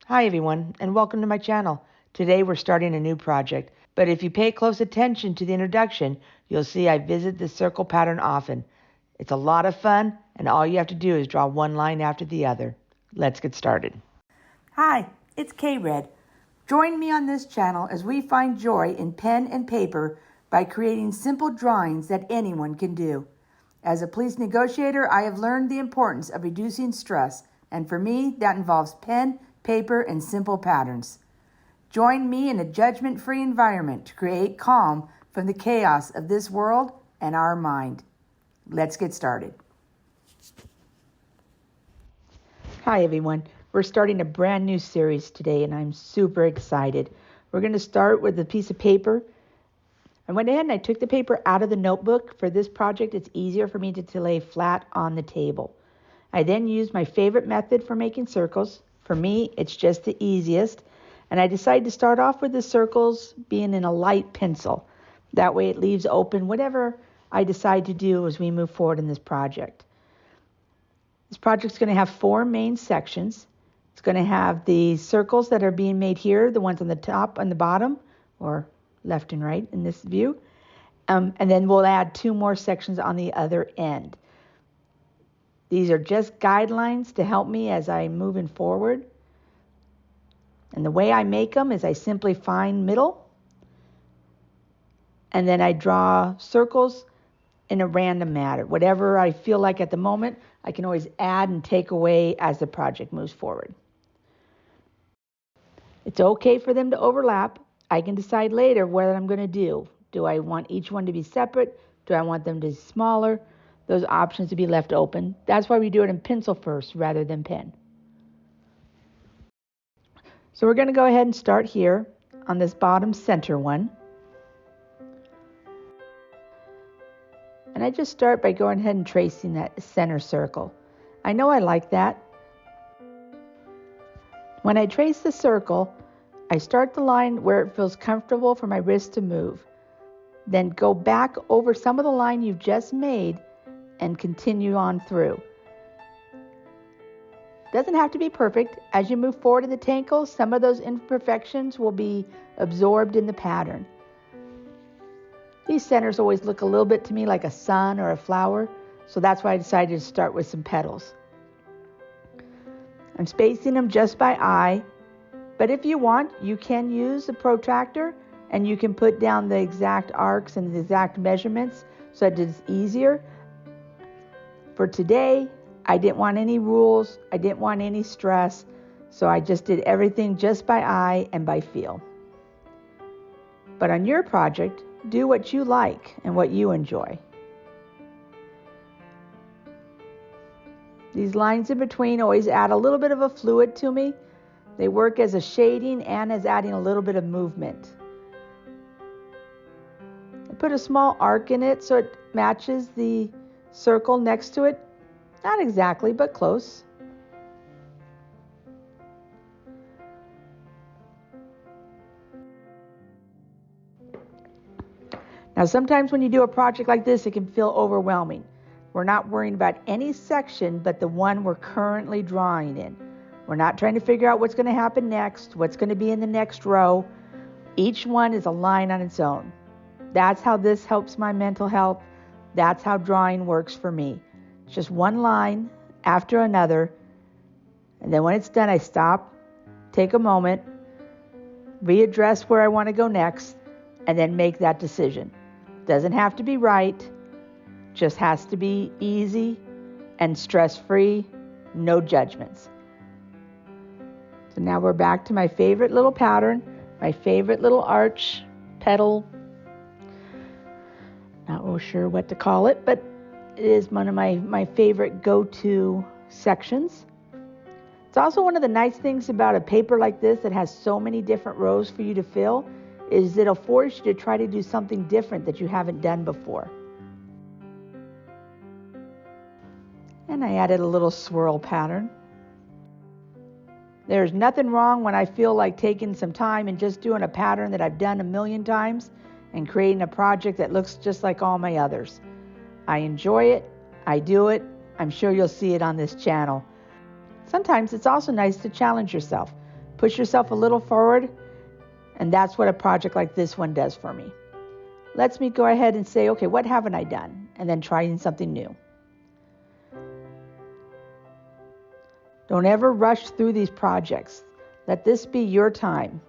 Hi everyone, and welcome to my channel. Today we're starting a new project, but if you pay close attention to the introduction, you'll see I visit the circle pattern often. It's a lot of fun, and all you have to do is draw one line after the other. Let's get started. Hi, it's K-Red. Join me on this channel as we find joy in pen and paper by creating simple drawings that anyone can do. As a police negotiator, I have learned the importance of reducing stress, and for me, that involves pen, paper, and simple patterns. Join me in a judgment-free environment to create calm from the chaos of this world and our mind. Let's get started. Hi everyone. We're starting a brand new series today, and I'm super excited. We're going to start with a piece of paper. I went ahead and I took the paper out of the notebook. For this project, it's easier for me to lay flat on the table. I then used my favorite method for making circles. For me, it's just the easiest. And I decided to start off with the circles being in a light pencil. That way it leaves open whatever I decide to do as we move forward in this project. This project's going to have 4 main sections. It's going to have the circles that are being made here, the ones on the top and the bottom, or left and right in this view. And then we'll add 2 more sections on the other end. These are just guidelines to help me as I'm moving forward. And the way I make them is I simply find middle, and then I draw circles in a random manner. Whatever I feel like at the moment, I can always add and take away as the project moves forward. It's okay for them to overlap. I can decide later what I'm going to do. Do I want each one to be separate? Do I want them to be smaller? Those options to be left open. That's why we do it in pencil first rather than pen. So we're going to go ahead and start here on this bottom center one. And I just start by going ahead and tracing that center circle. I know I like that. When I trace the circle, I start the line where it feels comfortable for my wrist to move. Then go back over some of the line you've just made and continue on through. Doesn't have to be perfect. As you move forward in the tankles, some of those imperfections will be absorbed in the pattern. These centers always look a little bit to me like a sun or a flower, so that's why I decided to start with some petals. I'm spacing them just by eye, but if you want, you can use a protractor and you can put down the exact arcs and the exact measurements so that it's easier. For today, I didn't want any rules, I didn't want any stress, so I just did everything just by eye and by feel. But on your project, do what you like and what you enjoy. These lines in between always add a little bit of a fluid to me. They work as a shading and as adding a little bit of movement. I put a small arc in it so it matches the circle next to it. Not exactly, but close. Now, sometimes when you do a project like this, it can feel overwhelming. We're not worrying about any section but the one we're currently drawing in. We're not trying to figure out what's going to happen next, what's going to be in the next row. Each one is a line on its own. That's how this helps my mental health. That's how drawing works for me. It's just one line after another, and then when it's done, I stop, take a moment, readdress where I want to go next, and then make that decision. Doesn't have to be right, just has to be easy and stress-free, no judgments. So now we're back to my favorite little pattern, my favorite little arch, petal. Not real sure what to call it, but it is one of my favorite go-to sections. It's also one of the nice things about a paper like this that has so many different rows for you to fill is it'll force you to try to do something different that you haven't done before. And I added a little swirl pattern. There's nothing wrong when I feel like taking some time and just doing a pattern that I've done a million times and creating a project that looks just like all my others. I enjoy it, I do it, I'm sure you'll see it on this channel. Sometimes it's also nice to challenge yourself. Push yourself a little forward, and that's what a project like this one does for me. Lets me go ahead and say, okay, what haven't I done? And then trying something new. Don't ever rush through these projects. Let this be your time.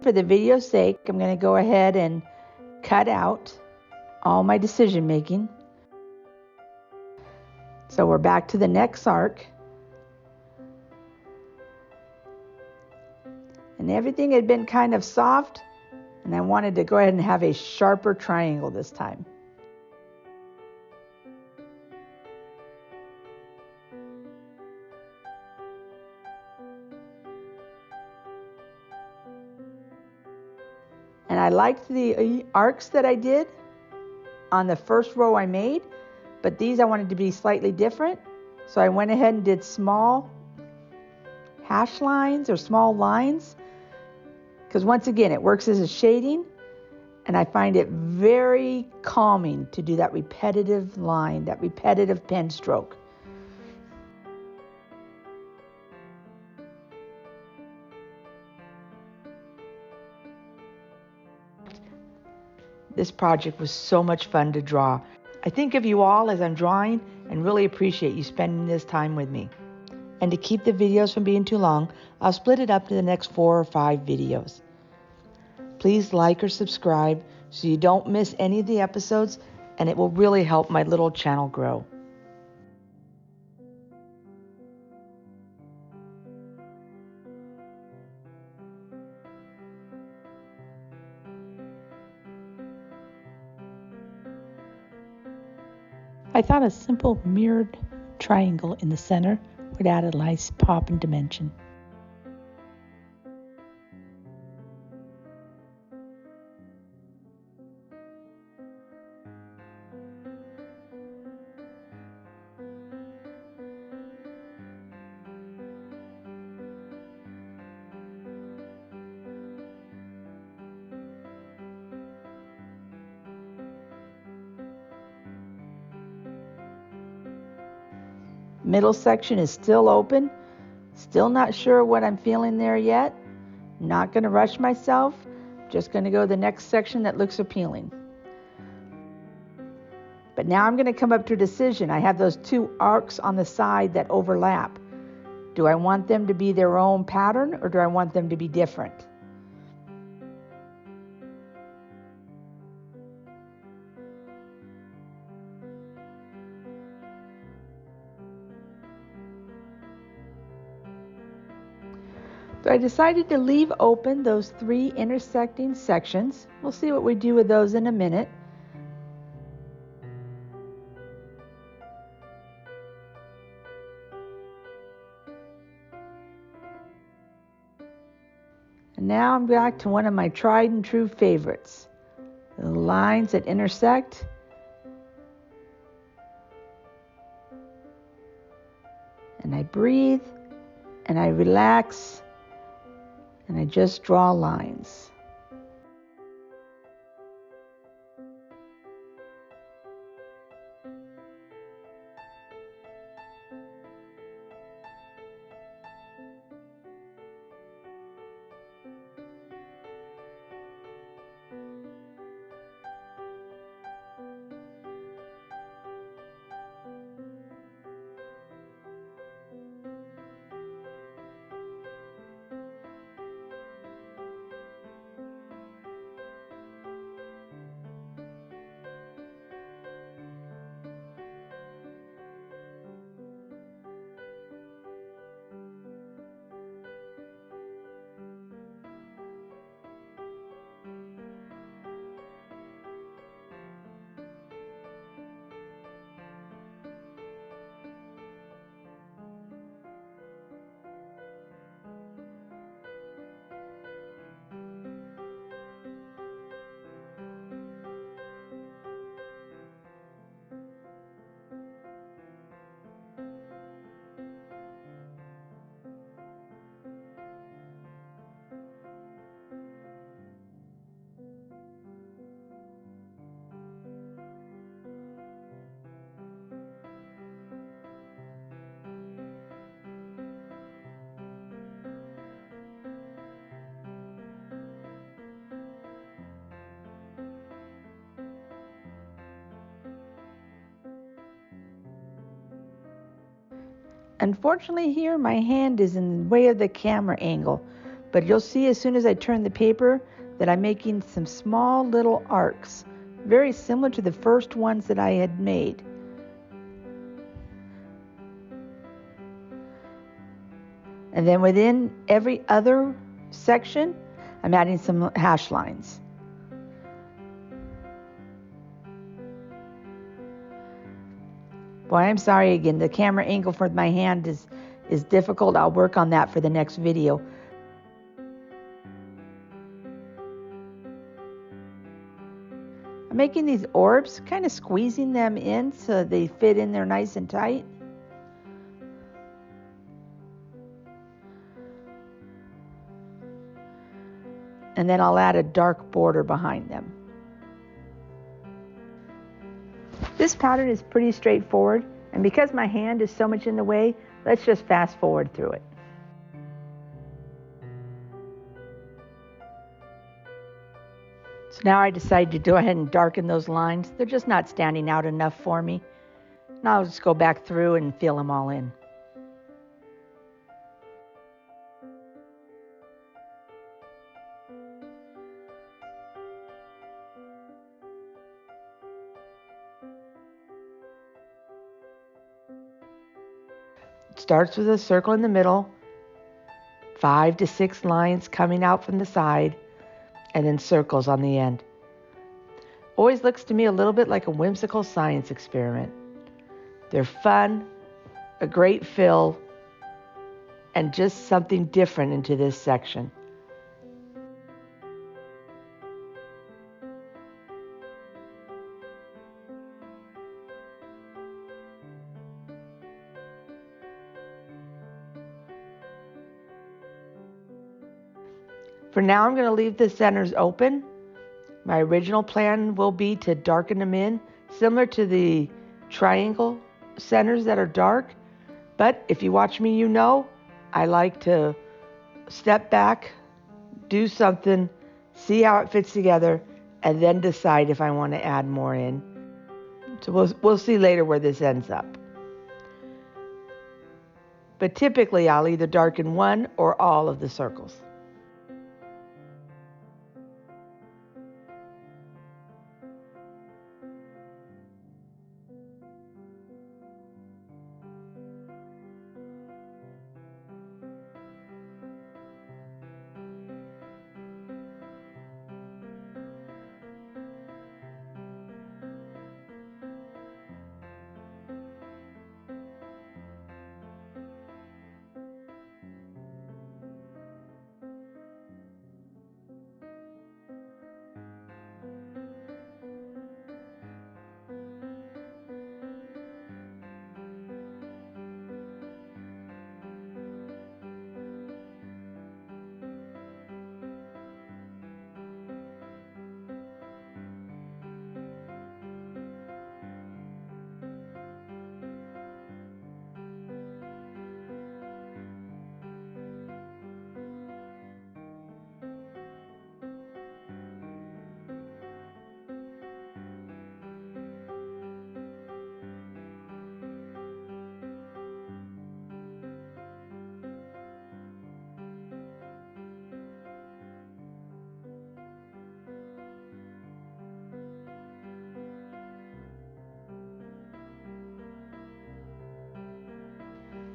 For the video's sake, I'm going to go ahead and cut out all my decision making. So we're back to the next arc. And everything had been kind of soft, and I wanted to go ahead and have a sharper triangle this time. And I liked the arcs that I did on the first row I made, but these I wanted to be slightly different. So I went ahead and did small hash lines or small lines, because once again, it works as a shading, and I find it very calming to do that repetitive line, that repetitive pen stroke. This project was so much fun to draw. I think of you all as I'm drawing and really appreciate you spending this time with me. And to keep the videos from being too long, I'll split it up to the next 4 or 5 videos. Please like or subscribe so you don't miss any of the episodes, and it will really help my little channel grow. I thought a simple mirrored triangle in the center would add a nice pop and dimension. Middle section is still open. Still not sure what I'm feeling there yet. Not going to rush myself. Just going to go to the next section that looks appealing. But now I'm going to come up to a decision. I have those 2 arcs on the side that overlap. Do I want them to be their own pattern, or do I want them to be different? So I decided to leave open those 3 intersecting sections. We'll see what we do with those in a minute. And now I'm back to one of my tried and true favorites. The lines that intersect. And I breathe, and I relax, and I just draw lines. Unfortunately here, my hand is in the way of the camera angle, but you'll see as soon as I turn the paper that I'm making some small little arcs, very similar to the first ones that I had made. And then within every other section, I'm adding some hash lines. Boy, I'm sorry again. The camera angle for my hand is difficult. I'll work on that for the next video. I'm making these orbs, kind of squeezing them in so they fit in there nice and tight. And then I'll add a dark border behind them. This pattern is pretty straightforward, and because my hand is so much in the way, let's just fast forward through it. So now I decided to go ahead and darken those lines. They're just not standing out enough for me. Now I'll just go back through and fill them all in. It starts with a circle in the middle, 5 to 6 lines coming out from the side, and then circles on the end. Always looks to me a little bit like a whimsical science experiment. They're fun, a great fill, and just something different into this section. For now, I'm going to leave the centers open. My original plan will be to darken them in, similar to the triangle centers that are dark. But if you watch me, you know, I like to step back, do something, see how it fits together, and then decide if I want to add more in. So we'll see later where this ends up. But typically, I'll either darken one or all of the circles.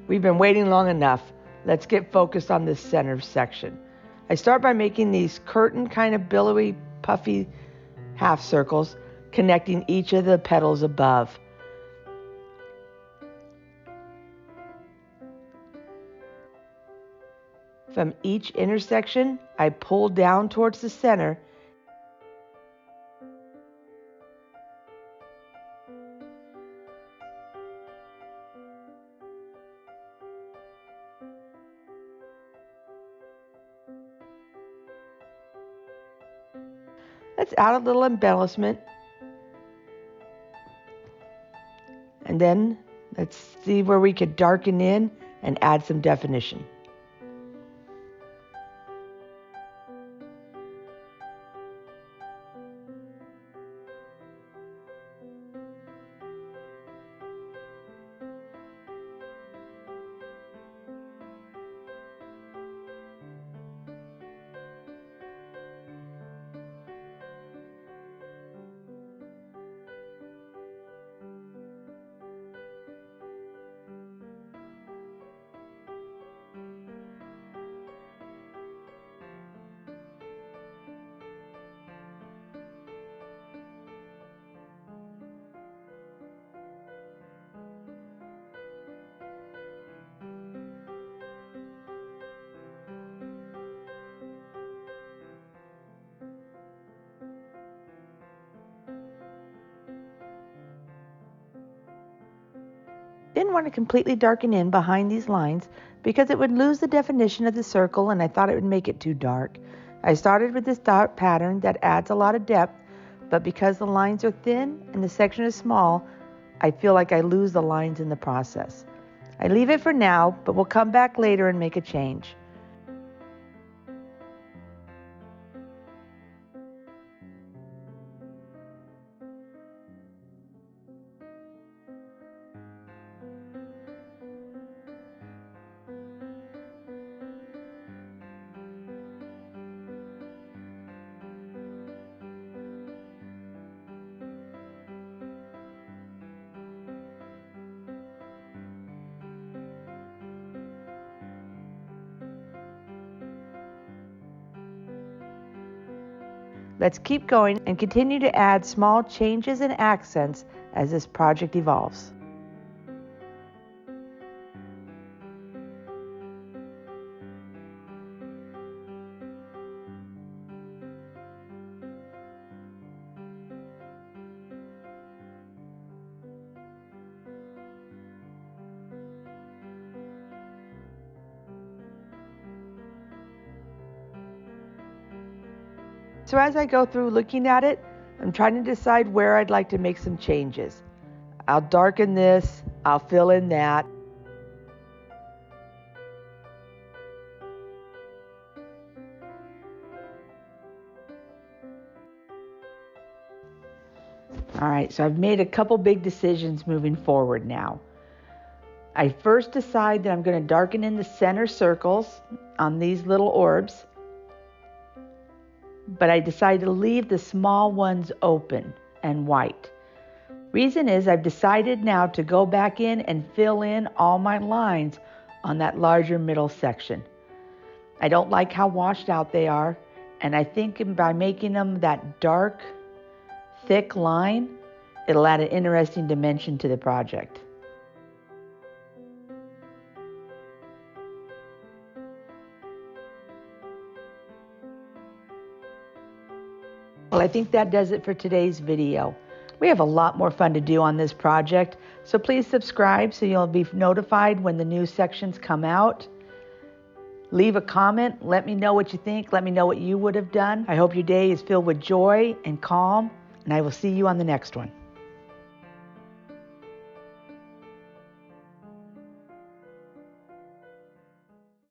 We've been waiting long enough. Let's get focused on this center section. I start by making these curtain kind of billowy, puffy half circles, connecting each of the petals above. From each intersection, I pull down towards the center . Let's add a little embellishment. And then let's see where we could darken in and add some definition. didn't want to completely darken in behind these lines because it would lose the definition of the circle and I thought it would make it too dark. I started with this dot pattern that adds a lot of depth, but because the lines are thin and the section is small, I feel like I lose the lines in the process. I leave it for now, but we'll come back later and make a change. Let's keep going and continue to add small changes and accents as this project evolves. So as I go through looking at it, I'm trying to decide where I'd like to make some changes. I'll darken this, I'll fill in that. All right, so I've made a couple big decisions moving forward now. I first decide that I'm going to darken in the center circles on these little orbs, but I decided to leave the small ones open and white. Reason is I've decided now to go back in and fill in all my lines on that larger middle section. I don't like how washed out they are, and I think by making them that dark, thick line, it'll add an interesting dimension to the project. Well, I think that does it for today's video. We have a lot more fun to do on this project, so please subscribe so you'll be notified when the new sections come out. Leave a comment, let me know what you think, let me know what you would have done. I hope your day is filled with joy and calm, and I will see you on the next one.